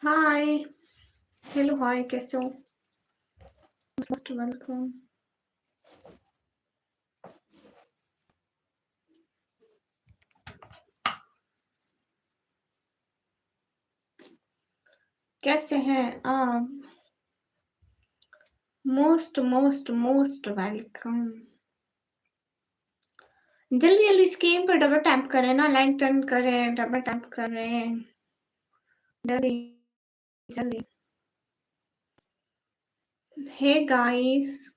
हाय, hello hi, कैसे हो? Most welcome. कैसे हैं आप? Most most most welcome. जल्दी जल्दी स्क्रीन पर डबल टैप करें ना, लाइक टर्न करें, डबल टैप करें, जल्दी जल्दी। Hey guys.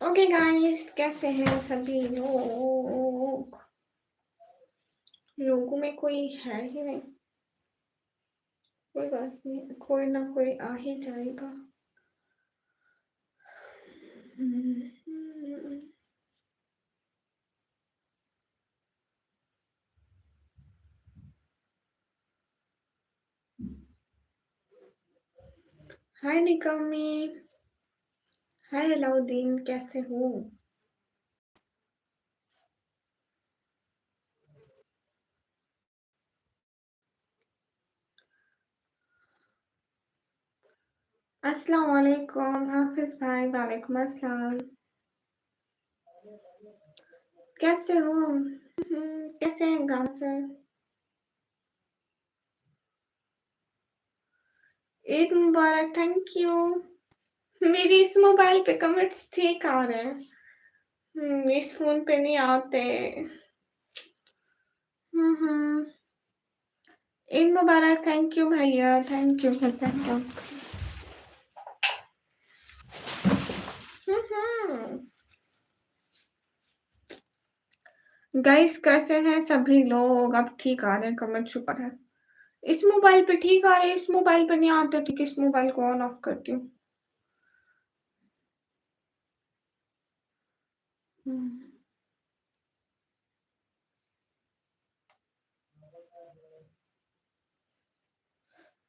ओके गाइस, कैसे हैं सभी लोग? लोगों में कोई है ही नहीं, कोई बात नहीं, कोई ना कोई आ ही जाएगा। हाय निकमी, हाय अलाउद्दीन, कैसे हो? अस्सलाम वालेकुम हाफिज भाई, वालेकुम अस्सलाम। कैसे हो? कैसे हैं गाँव से? ईद मुबारक, थैंक यू। मेरी इस मोबाइल पे कमेंट्स ठीक आ रहे हैं, इस फोन पे नहीं आते। ईद मुबारक, थैंक यू भैया, thank you thank you. Guys कैसे हैं सभी लोग? अब ठीक आ रहे हैं कमेंट, शुक्र है। इस मोबाइल पे ठीक आ रहे हैं, इस मोबाइल पे नहीं आते तो किस मोबाइल को ऑन ऑफ करती हूँ।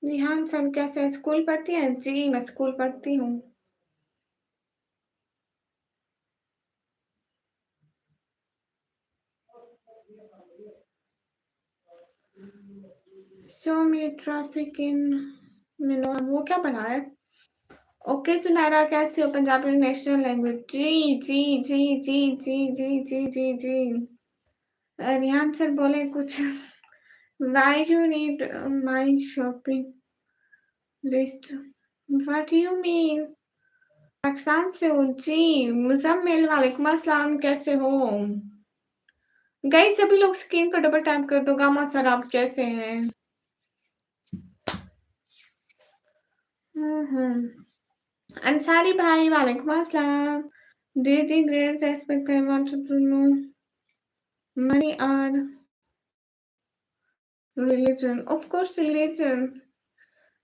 निहान सर कैसे हैं? स्कूल पढ़ती हैं? जी मैं स्कूल पढ़ती हूँ। शो मी ट्रैफिक इन मिनो, वो क्या बना है? ओके सुनहरा, कैसे हो? पंजाबी नेशनल लैंग्वेज, जी जी जी जी जी जी जी जी जी। रिहान सर बोले कुछ। Why you need my shopping list? What you mean? Pakistan से हो? जी मुजम्मिल, वालेकुम अस्सलाम, कैसे हो? गाइस सभी लोग स्क्रीन पर डबल टैप कर दो। गामा सर आप कैसे हैं? अंसारी भाई, वालेकुम अस्सलाम। Dating great respect, I wanted to know money or religion. Of course religion.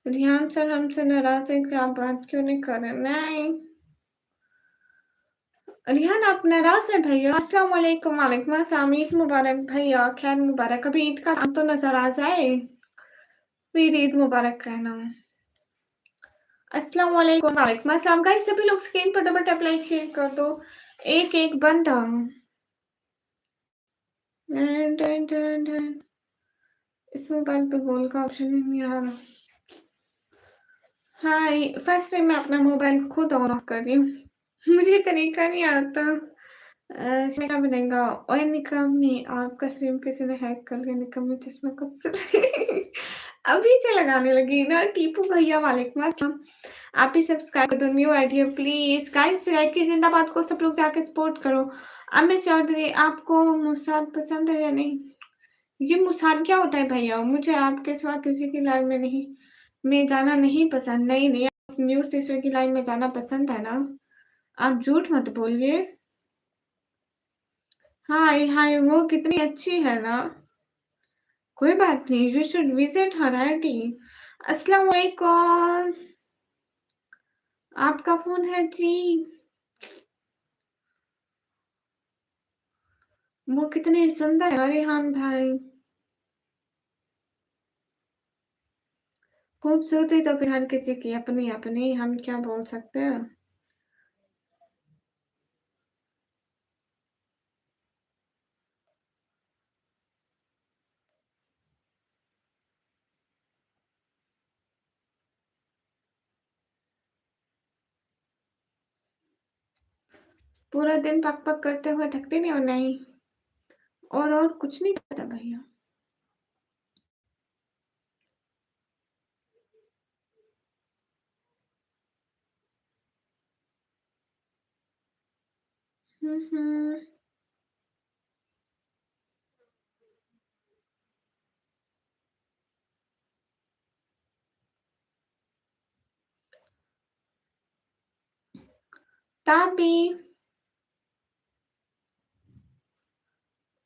Rihan sir हमसे नाराज है कि आप बात क्यों नहीं कर रहे? नहीं रिहान आप नाराज हैं भैया। अस्सलाम वालेकुम, वालेकुम अस्सलाम, ईद मुबारक भैया, खैर मुबारक। अभी ईद का काम तो नजर आ जाए फिर ईद मुबारक कहना। अस्सलाम वालेकुम, वालेकुम अस्सलाम। गाइस सभी लोग स्क्रीन पर डबल टैप लाइक शेयर कर दो, एक एक बंदा। इस मोबाइल पे गोल का ऑप्शन ही नहीं आ रहा। हाय, फर्स्ट टाइम मैं अपना मोबाइल खुद ऑन ऑफ कर रही हूँ। मुझे तरीका नहीं आता। चश्मे बनेगा। ओए निकम्मी, आपका स्ट्रीम किसी ने हैक कर लिया। निकम्मी चश्मा कब से अभी से लगाने लगी ना। टीपू भैया वालेकुम अस्सलाम। आप भी सब्सक्राइब कर दो, न्यू आईडी है प्लीज गाइस। की जिंदाबाद को सब लोग जाके सपोर्ट करो। अमित चौधरी, आपको मुसाद पसंद है या नहीं? ये मुसाद क्या होता है भैया? मुझे आपके सिवा किसी की लाइव में नहीं में जाना नहीं पसंद। नहीं नहीं, न्यू सिस्टर की लाइव में जाना पसंद है ना। आप झूठ मत बोलिए। हाँ हाँ, वो कितनी अच्छी है ना। कोई बात नहीं, you should visit her ID. अस्सलाम वालेकुम। आपका फ़ोन है जी। वो कितने सुंदर है रेहान भाई। खूबसूरती तो फिर हर किसी की अपनी-अपनी, हम क्या बोल सकते हैं। पूरा दिन पक-पक करते हुए थकती नहीं हो? नहीं। और कुछ नहीं पता भैया। हुँ, हुँ। ताबी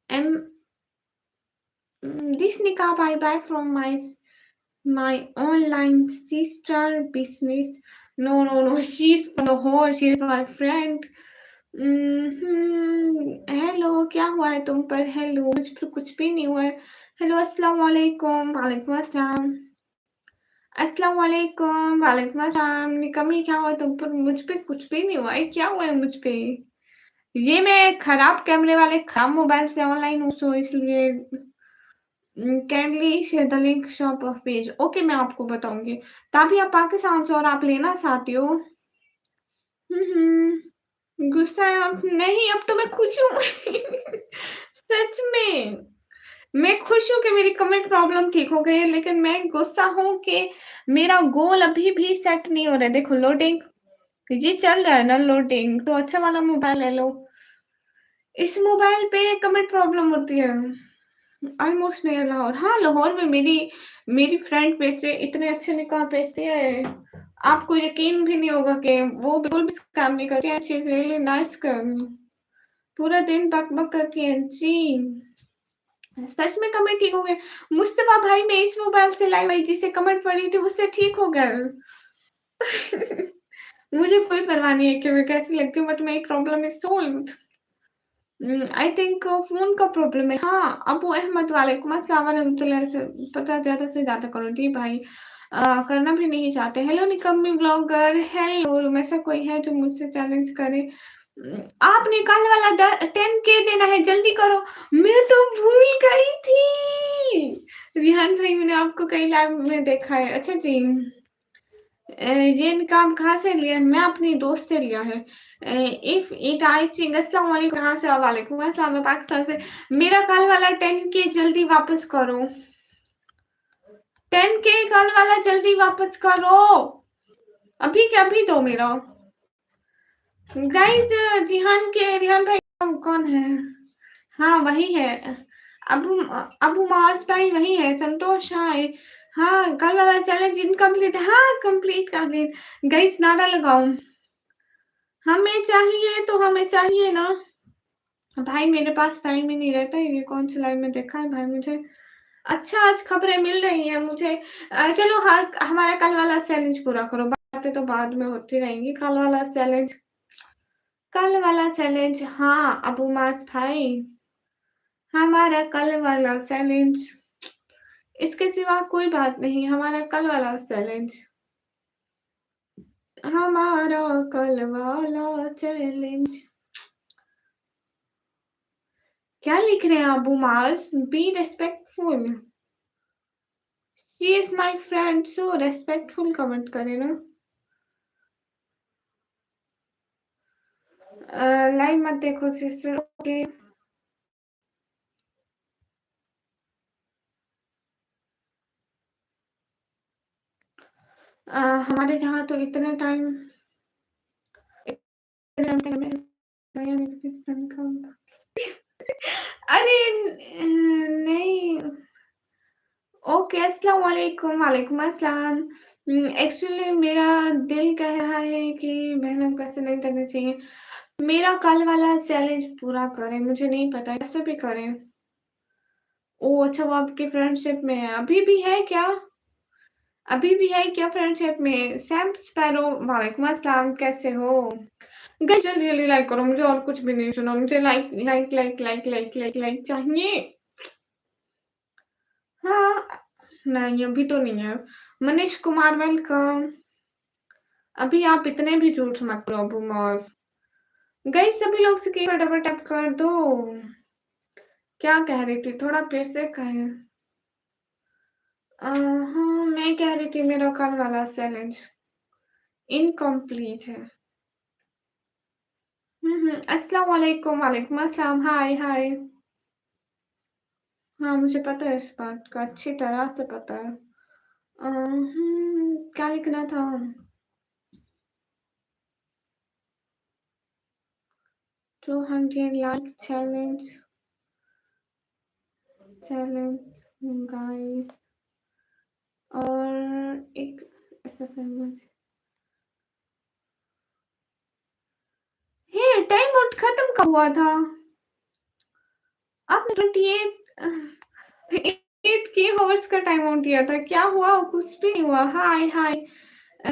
am this niqab I buy from my online sister business. No, no, no. She's from Lahore. She's my friend. Hello, क्या हुआ है तुम पर? हेलो, मुझ पर कुछ भी नहीं हुआ है। हेलो, अस्सलाम वालेकुम। वालेकुम अस्सलाम। अस्सलाम वालेकुम। वालेकुम अस्सलाम। निकम्मी, क्या हुआ तुम पर? मुझ पे कुछ भी नहीं हुआ है। क्या हुआ है मुझ पे? ये मैं खराब कैमरे वाले खराब मोबाइल से ऑनलाइन हूँ, सो इसलिए kindly share the link shop of page. Okay, मैं आपको बताऊँगी। तभी आप पाकिस्तान से और आप लेना चाहती हो? गुस्सा है आप? नहीं, अब तो मैं खुश हूँ। सच में, मैं खुश हूँ कि मेरी कमेंट प्रॉब्लम ठीक हो गई है, लेकिन मैं गुस्सा हूँ कि मेरा गोल अभी भी सेट नहीं हो रहा है। देखो लोडिंग, ये चल रहा है ना लोडिंग, तो अच्छा वाला मोबाइल ले लो। इस मोबाइल पे कमेंट प्रॉब्लम होती है। Almost near Lahore. हाँ, लाहौर में मेरी मेरी फ्रेंड बेचे इतने अच्छे निकाह बेचती है, आपको यकीन भी नहीं होगा कि वो बिल्कुल भी स्कैम नहीं करती है। She is really nice girl. पूरा दिन बक-बक करती है। जी, सच में कमेंट ठीक हो गए। मुस्तफ़ा भाई, मैं इस मोबाइल से लाइव आई जिससे कमेंट पड़ी थी उससे ठीक हो गया। मुझे कोई परवाह नहीं है कि मैं कैसी लगती हूँ, but my problem is solved. I think phone का प्रॉब्लम है। हाँ, अबू अहमद वालेकुम अस्सलाम वरहमतुल्लाह से पता ज़्यादा से ज़्यादा करो। जी भाई, करना भी नहीं चाहते। हेलो निकम्मी ब्लॉगर, हेलो रूमेसा, कोई है जो मुझसे चैलेंज करे? आपने कल वाला 10K देना है, जल्दी करो। मैं तो भूल गई थी। रिहान भाई, मैंने आपको कई लाइव में देखा है। अच्छा जी। ये निकाब कहाँ से लिया है? मैं अपनी दोस्त से लिया है। इफ इट आई थिंक अस्सलाम वालेकुम। कहाँ से? वालेकुम अस्सलाम। मैं पाकिस्तान से। मेरा कल वाला 10K जल्दी वापस करो। 10K कल वाला जल्दी वापस करो। अभी के अभी दो मेरा। गाइस, रिहान भाई कौन है? हाँ, वही है। अबू अबू मास भाई वही है। संतोष, हाँ हाँ, कल वाला चैलेंज इनकम्प्लीट। हाँ, कंप्लीट कंप्लीट। गाइस, नारा लगाओ। हमें चाहिए तो हमें चाहिए ना। भाई, मेरे पास टाइम ही नहीं रहता है। ये कौन सी लाइव में देखा है भाई मुझे? अच्छा, आज खबरें मिल रही हैं मुझे। चलो हाँ, हमारा कल वाला चैलेंज पूरा करो। बातें तो बाद में होती रहेंगी। कल वाला चैलेंज, हाँ, अबू मास भाई, हमारा कल वाला चैलेंज, इसके सिवा कोई बात नहीं। हमारा कल वाला चैलेंज, हमारा कल वाला चैलेंज। क्या लिख रहे हैं अबू मास? Be respectful. She is my friend, so respectful comment करे ना। लाइव मत देखो सिस्टर। ओके। हमारे यहाँ तो इतना टाइम अरे नहीं। ओके, अस्सलाम वालेकुम, वालेकुम अस्सलाम। एक्चुअली मेरा दिल कह रहा है कि मेहनत कैसे नहीं करनी चाहिए। मेरा कल वाला चैलेंज पूरा करें, मुझे नहीं पता कैसे भी करें। ओह! अच्छा वो आपकी फ्रेंडशिप में है, अभी भी है क्या? अभी भी है क्या फ्रेंडशिप में? सैम स्पैरो वालेकुम अस्सलाम, कैसे हो? गाइस जल्दी-जल्दी लाइक करो, मुझे और कुछ भी नहीं सुना, मुझे like like like like like like like चाहिए। हाँ, नहीं अभी तो नहीं है। मनीष कुमार वेलकम। अभी आप इतने भी झूठ मत करो अबू मौज। गाइस सभी लोग स्क्रीन पर डबल टैप कर दो। क्या कह रही थी? थोड़ा फिर से कहें। हाँ, मैं कह रही थी मेरा कल वाला चैलेंज इनकम्प्लीट है। अस्सलाम वालेकुम, वालेकुम अस्सलाम, हाय हाय। हाँ, मुझे पता है इस बात का, अच्छी तरह से पता है। क्या लिखना था? 200 लाइक चैलेंज चैलेंज गाइस और एक ऐसा समझ। ये टाइम आउट खत्म कब हुआ था? आपने 28 के हॉर्स का टाइम आउट दिया था, क्या हुआ? कुछ भी नहीं हुआ। हाय हाय। अ,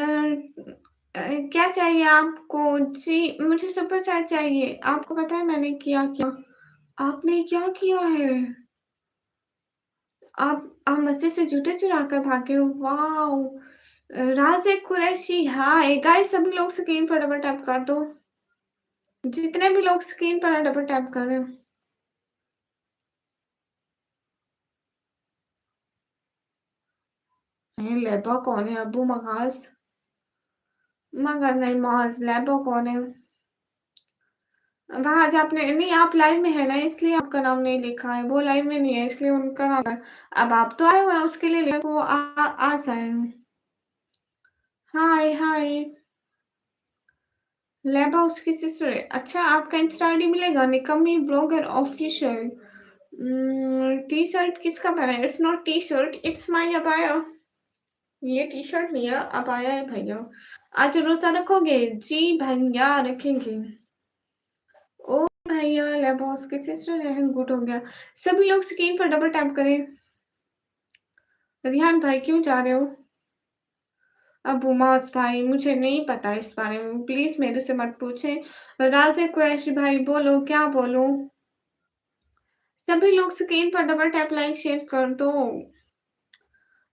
क्या चाहिए आपको? जी, मुझे सुपर चैट चाहिए। आपको पता है मैंने किया क्या? आपने क्या किया है? आप मस्जिद से जूते चुरा कर भागे हो? वाओ! राज़ कुरैशी हाय! गाइस सभी लोग स्क्रीन पर डबल टैप कर दो। जितने भी लोग स्क्रीन पर डबल टैप कर रहे हैं। लेबा कौन है? अबू मगाज़? मगर नहीं माज़, लेबा कौन है? वहाँ आज आपने नहीं आप लाइव में है ना इसलिए आपका नाम नहीं लिखा है, वो लाइव में नहीं है इसलिए उनका नाम है। अब आप तो आए हुए हैं उसके लिए वो आ जाए। हाय हाय। लेबा उसकी सिस्टर है। अच्छा आपका इंस्टा आईडी मिलेगा निकम्मी ब्लॉगर ऑफिशियल। टी शर्ट किसका पहना है? It's not T shirt, it's my abaya. ये टी शर्ट नहीं है, अबाया है भैया। आज रोजा रखोगे? जी भैया रखेंगे। ओ भैया लेबा उसकी सिस्टर है, गुड हो गया। सभी लोग स्क्रीन पर डबल टैप करें। रिहान भाई क्यों जा रहे हो? अब उमास भाई मुझे नहीं पता इस बारे में, प्लीज मेरे से मत पूछें। राजा कुरैशी भाई बोलो, क्या बोलूं? सभी लोग स्क्रीन पर डबल टैप लाइक शेयर कर दो।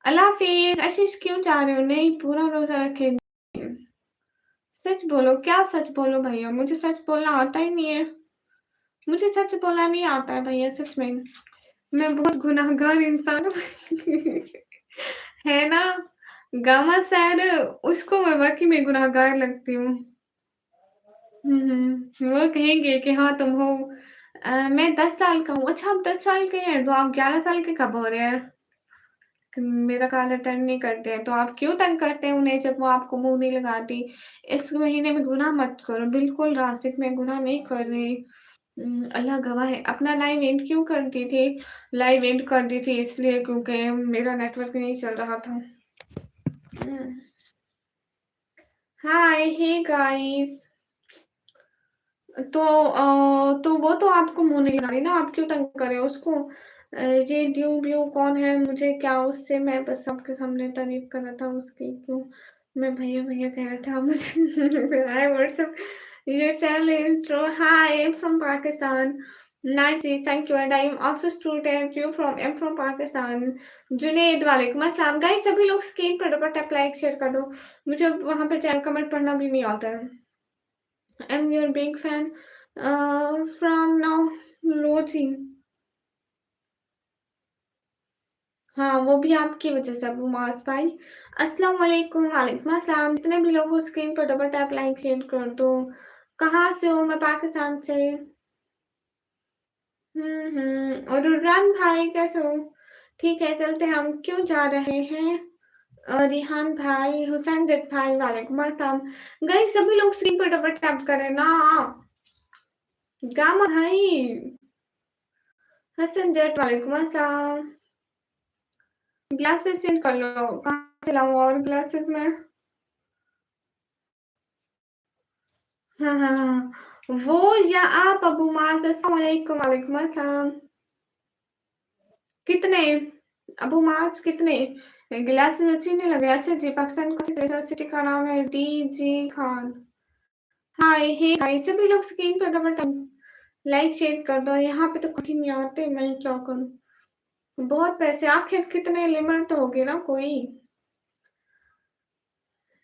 अल्लाह हाफिज। आशीष क्यों जा रहे हो? नहीं पूरा रोजा रखेंगे। सच बोलो, क्या सच बोलो भैया? मुझे सच बोलना आता ही नहीं है। मुझे सच बोलना नहीं आता है भैया, सच में। मैं बहुत गुनाहगार इंसान हूँ। है ना? गामा सैड उसको मैं वाकई में गुनाहगार लगती हूँ। वो कहेंगे कि हाँ तुम हो। मैं 10 साल का हूँ। अच्छा आप 10 साल के हैं तो आप 11 साल के कब हो रहे हैं? मेरा कॉल अटेंड नहीं करते हैं तो आप क्यों तंग करते हैं उन्हें जब वो आपको मुंह नहीं लगाती? इस महीने में गुनाह मत करो, बिल्कुल रास्ते में गुनाह नहीं कर रही। अल्लाह गवाह है। अपना लाइव एंड क्यों कर दी थी? लाइव एंड कर दी थी इसलिए क्योंकि मेरा नेटवर्क नहीं चल रहा था। हुँ। हाय, हे गाइस। तो वो तो आपको मुँह नहीं लगा रही ना, आप क्यों तंग कर रहे हो उसको? ये ड्यू ब्यू कौन है? मुझे क्या उससे? मैं बस आपके सामने तारीफ़ कर रहा था उसकी, क्यों? मैं भैया-भैया कह रहा था मुझे hi what's up your channel intro hi I am from Pakistan nice thank you and I am also student you from I am from Pakistan Junaid वालेकुम अस्सलाम गाइस सभी लोग स्क्रीन पर डबल टैप लाइक शेयर कर दो मुझे वहाँ पे चैनल कमेंट पढ़ना भी नहीं आता है I am your big fan from नाउ लोजी हाँ, वो भी आपकी वजह से अबू मास भाई। अस्सलाम वालेकुम, वालेकुम अस्सलाम। जितने भी लोग हो स्क्रीन पर डबल टैप लाइक शेयर कर दो। कहाँ से हो? मैं पाकिस्तान से। और इमरान भाई कैसे हो? ठीक है, चलते हैं हम क्यों जा रहे हैं? रिहान भाई, हुसैन जट भाई, वालेकुम अस्सलाम। गाइस सभी लोग स्क्रीन पर डबल टैप करें ना। गामा भाई, हसन जट, वालेकुम अस्सलाम। ग्लासेस चेंज कर लो, कहाँ से लाऊं और ग्लासेस में? हाँ हाँ हाँ, वो या आप अबू माज, अस्सलाम वालेकुम, वालेकुम अस्सलाम। कितने अबू माज, कितने ग्लासेस अच्छी नहीं लग रही? अच्छा जी, पाकिस्तान को सिटी का नाम है डी जी खान। हाय हे हाय, सभी लोग स्क्रीन पर डबल टैप लाइक शेयर कर दो। यहाँ पे तो कहीं नहीं आते, मैं क्या करूँ? बहुत पैसे, आखिर कितने लिमिट तो होगी ना कोई।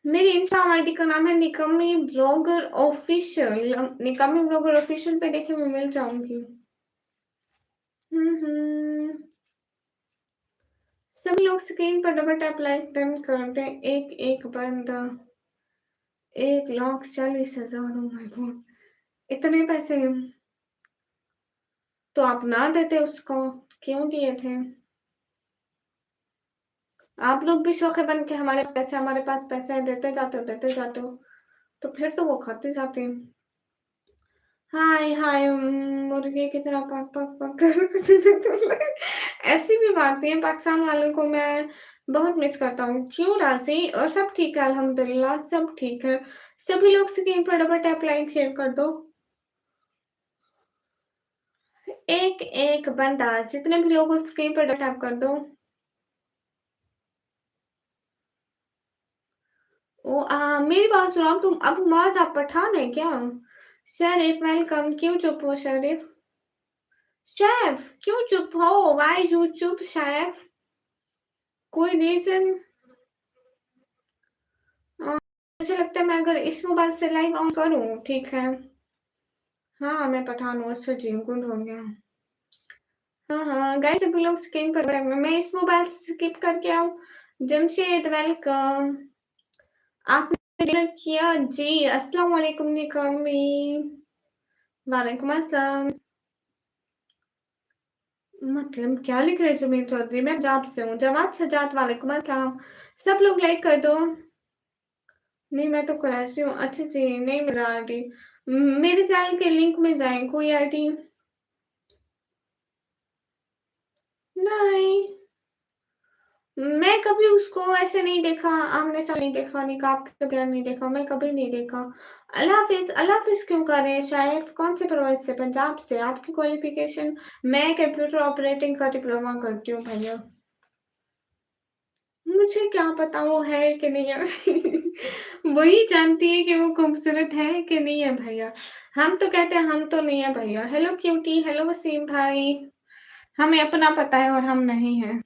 मेरी इंस्टाग्राम आईडी का नाम है निकम्मी ब्लॉगर ऑफिशियल। निकम्मी ब्लॉगर ऑफिशियल पे देखे मैं मिल जाऊंगी। हम्म, सभी लोग स्क्रीन पर डबल टैप लाइक डन कर दे। एक एक बंदा 1,40,000। ओ माय गॉड, इतने पैसे तो आप ना देते उसको, क्यों दिए थे? आप लोग भी शौक है बन के हमारे पास पैसे है, देते जाते हो, तो फिर तो वो खाते जाते हैं। हाय हाय, मुर्गे की तरह पक पक पक कर ऐसी भी बातें हैं। पाकिस्तान वालों को मैं बहुत मिस करता हूँ। क्यों राशि? और सब ठीक है, अल्हम्दुलिल्लाह सब ठीक है। सभी लोग स्क्रीन पर डबल टैप लाइक शेयर कर दो। एक एक बंदा, जितने भी लोग स्क्रीन पर डबल टैप कर दो। मेरी बात सुनो, तुम अब माज आप पठान है क्या? शरीफ वेलकम, क्यों चुप हो शरीफ? शेफ क्यों चुप हो? वाई यू चुप शेफ? कोई रीजन? मुझे लगता है मैं अगर इस मोबाइल से लाइव ऑन करूं, ठीक है। हाँ मैं पठान हूँ, अच्छा जी, गुड हो गया। हाँ हाँ गाइस, सभी लोग स्क्रीन पर बड़े, मैं इस मोबाइल से स्किप करके आऊँ। जमशेद वेलकम। आपने डिनर किया जी? अस्सलाम वालेकुम निकम्मी। वालेकुम अस्सलाम। मतलब क्या लिख रहे हैं जमील चौधरी? मैं पंजाब से हूँ। जवाद सजाद, वालेकुम अस्सलाम। सब लोग लाइक कर दो। नहीं मैं तो कराची हूँ। अच्छा जी, नहीं मिला आईडी। मेरे चैनल के लिंक में जाएं, कोई आईडी नहीं। मैं कभी उसको ऐसे नहीं देखा, आमने सामने नहीं देखा, निकाब के बगैर नहीं देखा, मैं कभी नहीं देखा। अल्लाह हाफिज, अल्लाह हाफिज क्यों कर रहे हैं? शायद कौन से प्रोवाइस से? पंजाब से। आपकी क्वालिफिकेशन? मैं कंप्यूटर ऑपरेटिंग का डिप्लोमा करती हूँ भैया। मुझे क्या पता वो है कि नहीं है वही जानती है कि वो खूबसूरत है कि नहीं है भैया। हम तो कहते हैं हम तो नहीं है भैया। हेलो क्यूटी, हेलो वसीम भाई। हमें अपना पता है और हम नहीं हैं।